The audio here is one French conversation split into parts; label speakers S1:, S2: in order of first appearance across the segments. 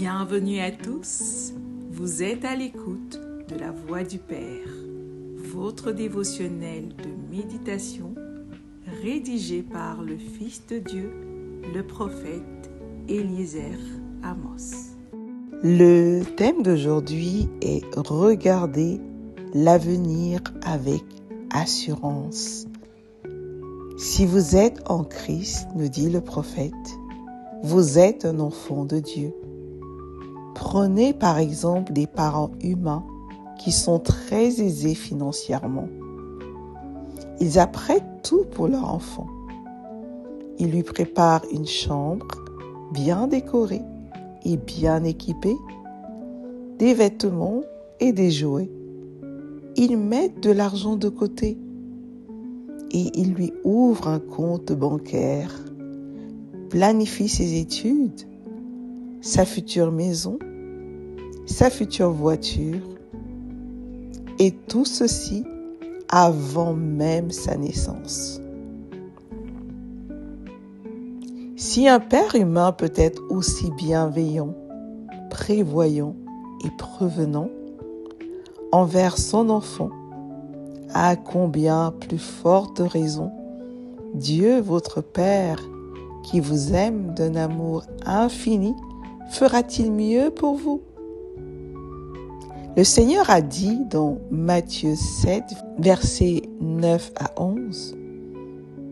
S1: Bienvenue à tous, vous êtes à l'écoute de la Voix du Père, votre dévotionnel de méditation rédigé par le Fils de Dieu, le prophète Eliezer Amos.
S2: Le thème d'aujourd'hui est « Regarder l'avenir avec assurance ». Si vous êtes en Christ, nous dit le prophète, vous êtes un enfant de Dieu. Prenez par exemple des parents humains qui sont très aisés financièrement. Ils apprêtent tout pour leur enfant. Ils lui préparent une chambre bien décorée et bien équipée, des vêtements et des jouets. Ils mettent de l'argent de côté et ils lui ouvrent un compte bancaire, planifient ses études, sa future maison, sa future voiture, et tout ceci avant même sa naissance. Si un père humain peut être aussi bienveillant, prévoyant et prévenant envers son enfant, à combien plus forte raison Dieu, votre Père, qui vous aime d'un amour infini, fera-t-il mieux pour vous? Le Seigneur a dit dans Matthieu 7, versets 9 à 11,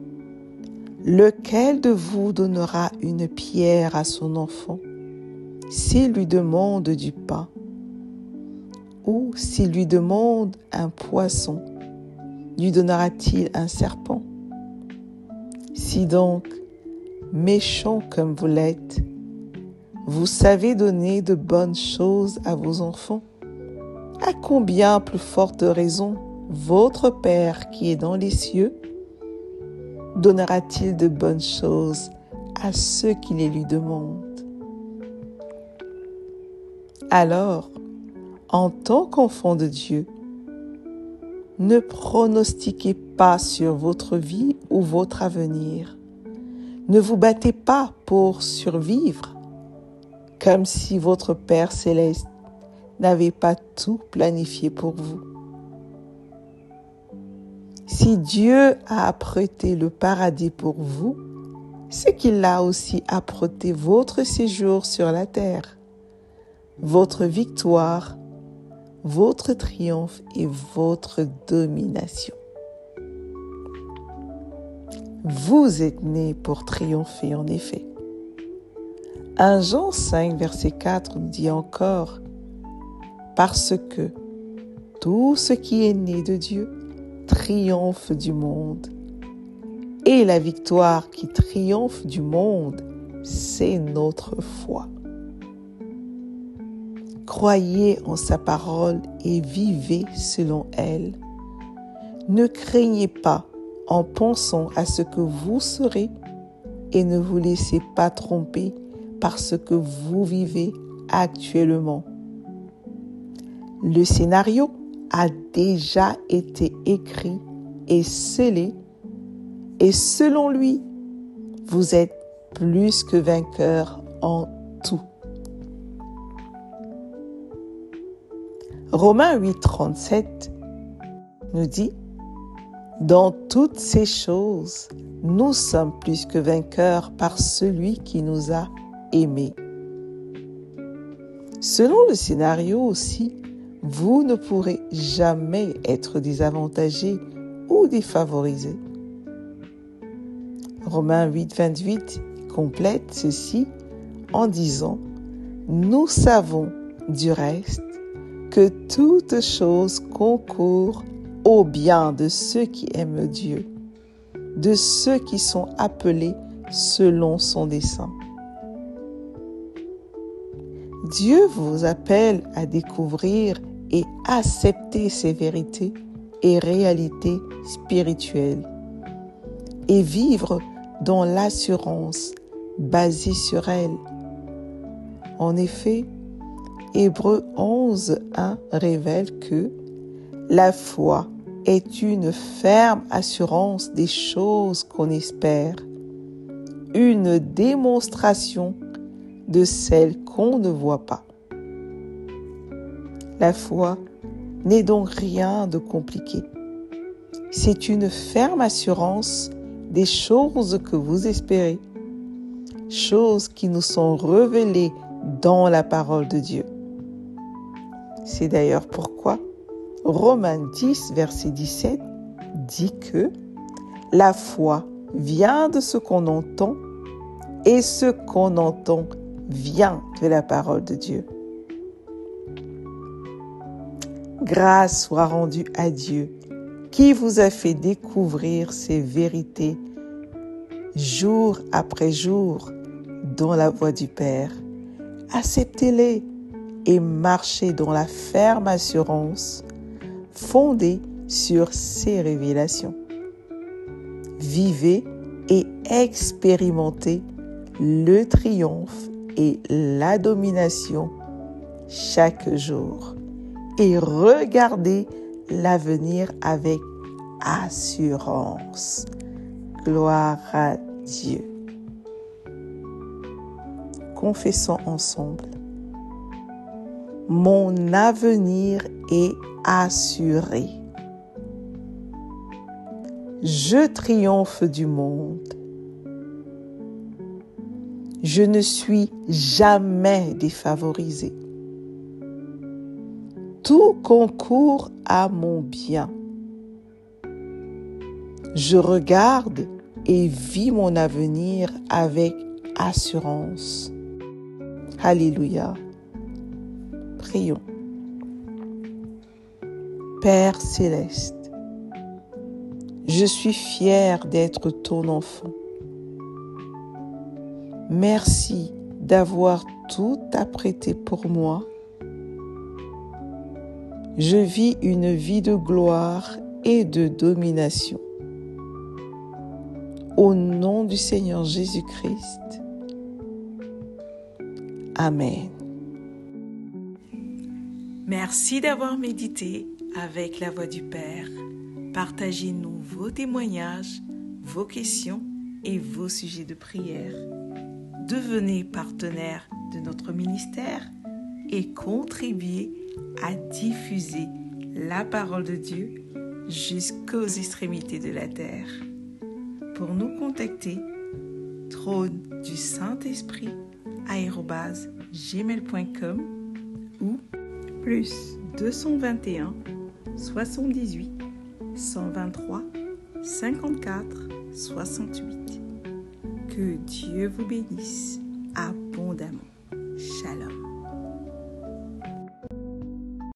S2: « Lequel de vous donnera une pierre à son enfant s'il lui demande du pain, ou s'il lui demande un poisson, lui donnera-t-il un serpent? Si donc, méchant comme vous l'êtes, vous savez donner de bonnes choses à vos enfants, à combien plus forte raison votre Père qui est dans les cieux donnera-t-il de bonnes choses à ceux qui les lui demandent? Alors, en tant qu'enfant de Dieu, ne pronostiquez pas sur votre vie ou votre avenir. Ne vous battez pas pour survivre, comme si votre Père céleste n'avait pas tout planifié pour vous. Si Dieu a apprêté le paradis pour vous, c'est qu'il a aussi apprêté votre séjour sur la terre, votre victoire, votre triomphe et votre domination. Vous êtes nés pour triompher en effet. 1 Jean 5, verset 4 dit encore « Parce que tout ce qui est né de Dieu triomphe du monde. Et la victoire qui triomphe du monde, c'est notre foi. » Croyez en sa parole et vivez selon elle. Ne craignez pas en pensant à ce que vous serez et ne vous laissez pas tromper par ce que vous vivez actuellement. Le scénario a déjà été écrit et scellé et selon lui, vous êtes plus que vainqueur en tout. Romains 8, 37 nous dit « Dans toutes ces choses, nous sommes plus que vainqueurs par celui qui nous a aimés. » Selon le scénario aussi, vous ne pourrez jamais être désavantagé ou défavorisé. Romains 8, 28 complète ceci en disant « Nous savons du reste que toute chose concourt au bien de ceux qui aiment Dieu, de ceux qui sont appelés selon son dessein. » Dieu vous appelle à découvrir et accepter ces vérités et réalités spirituelles et vivre dans l'assurance basée sur elles. En effet, Hébreux 11, 1 révèle que la foi est une ferme assurance des choses qu'on espère, une démonstration de celles qu'on ne voit pas. La foi n'est donc rien de compliqué. C'est une ferme assurance des choses que vous espérez, choses qui nous sont révélées dans la parole de Dieu. C'est d'ailleurs pourquoi Romains 10, verset 17 dit que la foi vient de ce qu'on entend et ce qu'on entend vient de la parole de Dieu. Grâce soit rendue à Dieu qui vous a fait découvrir ces vérités jour après jour dans la voie du Père. Acceptez-les et marchez dans la ferme assurance fondée sur ces révélations. Vivez et expérimentez le triomphe et la domination chaque jour. Et regardez l'avenir avec assurance. Gloire à Dieu. Confessons ensemble. Mon avenir est assuré. Je triomphe du monde. Je ne suis jamais défavorisé. Tout concourt à mon bien. Je regarde et vis mon avenir avec assurance. Alléluia. Prions. Père céleste, je suis fière d'être ton enfant. Merci d'avoir tout apprêté pour moi. Je vis une vie de gloire et de domination. Au nom du Seigneur Jésus-Christ. Amen.
S1: Merci d'avoir médité avec la Voix du Père. Partagez-nous vos témoignages, vos questions et vos sujets de prière. Devenez partenaire de notre ministère et contribuez à diffuser la parole de Dieu jusqu'aux extrémités de la terre. Pour nous contacter, trône du Saint-Esprit @gmail.com ou plus 221 78 123 54 68. Que Dieu vous bénisse abondamment. Shalom.